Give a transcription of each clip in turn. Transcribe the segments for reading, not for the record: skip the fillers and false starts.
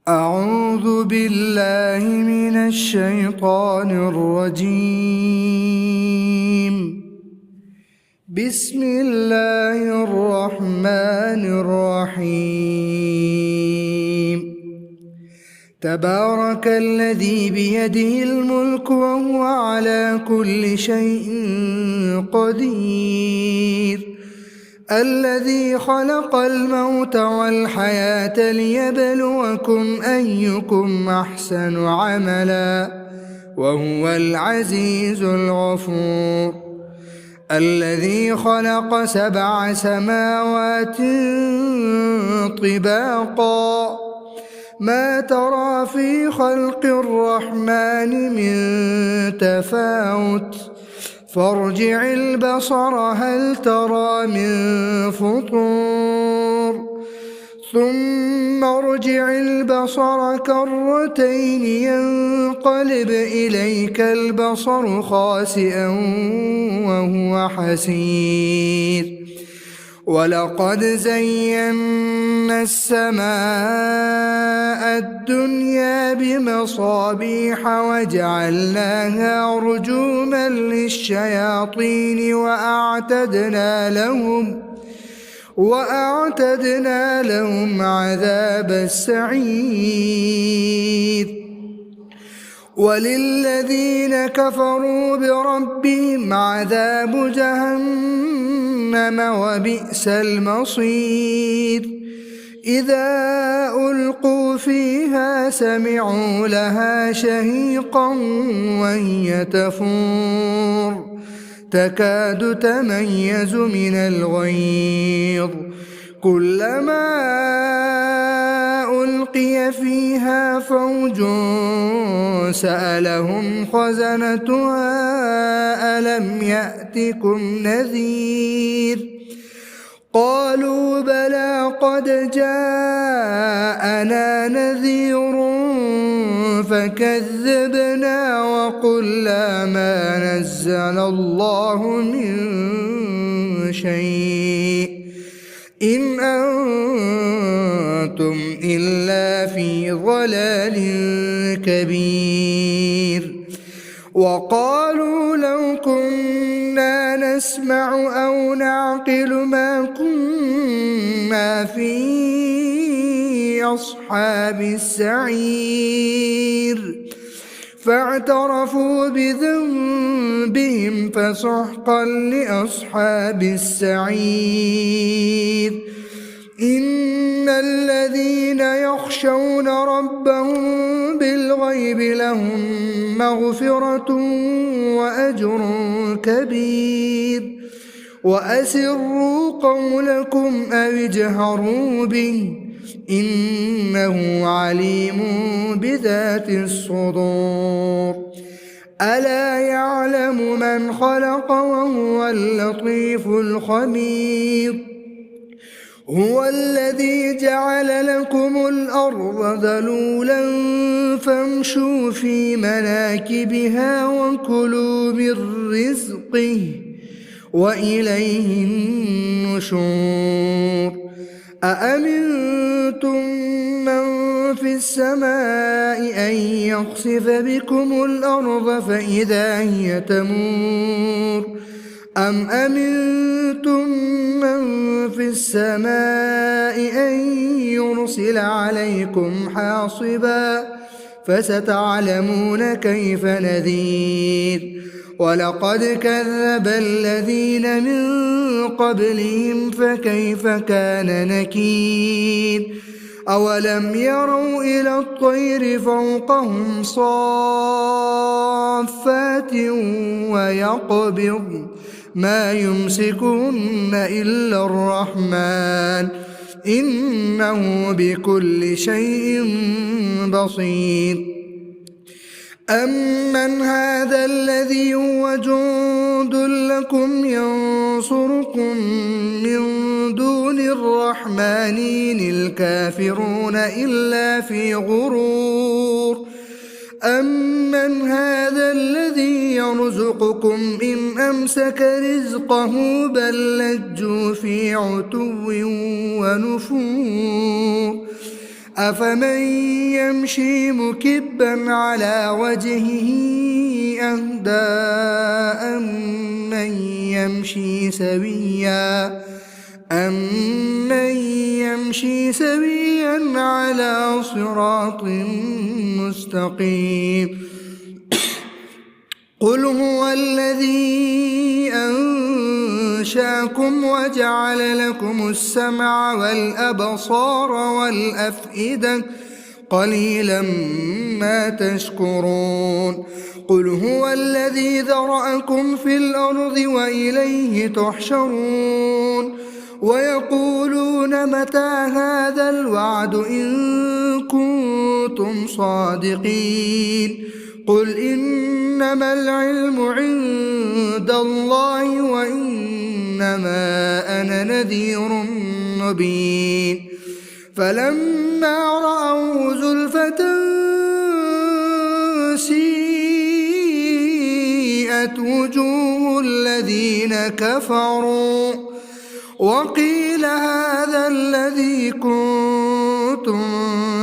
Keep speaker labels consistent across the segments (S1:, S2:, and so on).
S1: أعوذ بالله من الشيطان الرجيم. بسم الله الرحمن الرحيم. تبارك الذي بيده الملك وهو على كل شيء قدير. الذي خلق الموت والحياة ليبلوكم أيكم أحسن عملا وهو العزيز الغفور. الذي خلق 7 سماوات طباقا ما ترى في خلق الرحمن من تفاوت فارجع البصر هل ترى من فطور ثم ارجع البصر كرتين ينقلب إليك البصر خاسئا وهو حسير. ولقد زينا السماء الدنيا بمصابيح وجعلناها رجوما للشياطين وأعتدنا لهم عذاب السعير. وللذين كفروا بربهم عذاب جهنم وبئس المصير. إذا ألقوا فيها سمعوا لها شهيقا وهي تفور تكاد تميز من الغيظ. كلما ألقي فيها فوج سألهم خزنتها ألم يأتكم نذير قالوا بلى قد جاءنا نذير فكذبنا وقلنا ما نزل الله من شيء إن أنتم إلا في ضلال كبير. وقالوا لو كنا نسمع أو نعقل ما كنا في أصحاب السعير فاعترفوا بذنبهم فسحقا لأصحاب السعير. إن الذين يخشون ربهم بالغيب لهم مغفرة وأجر كبير. وأسروا قولكم أو اجهروا به إنه عليم بذات الصدور. ألا يعلم من خلق وهو اللطيف الخبير. هو الذي جعل لكم الأرض ذلولا فامشوا في مناكبها وكلوا من رزقه وإليه النشور. أأمنتم من في السماء أن يخسف بكم الأرض فإذا هي تمور أم أمنتم من في السماء أن يرسل عليكم حاصبا فستعلمون كيف نذير. ولقد كذب الذين من قبلهم فكيف كان نكير. أولم يروا إلى الطير فوقهم صافات ويقبض ما يمسكن إلا الرحمن إنه بكل شيء بصير. أمن هذا الذي هو جند لكم ينصركم من دون الرحمن إن الكافرون إلا في غرور. أمن هذا الذي يرزقكم إن أمسك رزقه بل لجوا في عتو ونفور أفمن يمشي مكبا على وجهه أهدى أمن يمشي سويا على صراط مستقيم قل هو الذي أنشأكم وجعل لكم السمع والأبصار والأفئدة قليلا ما تشكرون قل هو الذي ذرأكم في الأرض وإليه تحشرون ويقولون متى هذا الوعد إن كنتم صادقين قل إنما العلم عند الله وإنما أنا نذير مبين فلما رأوا زلفة سيئت وجوه الذين كفروا وقيل هذا الذي كنتم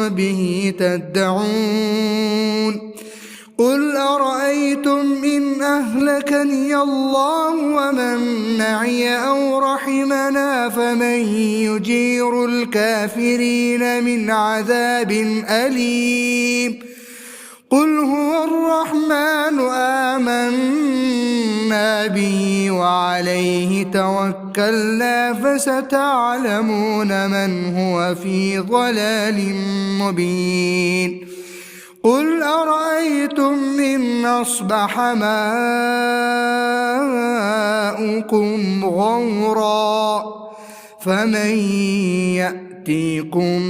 S1: به تدعون قل أرأيتم إن أهلكني الله ومن معي أو رحمنا فمن يجير الكافرين من عذاب أليم قل هو الرحمن آمنا به وعليه توكلنا فستعلمون من هو في ضلال مبين قل أرأيتم إن أصبح ماؤكم غورا فمن يأتيكم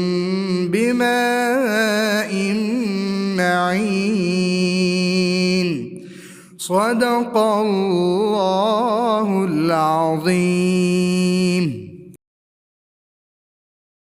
S1: بماء معين صدق الله العظيم.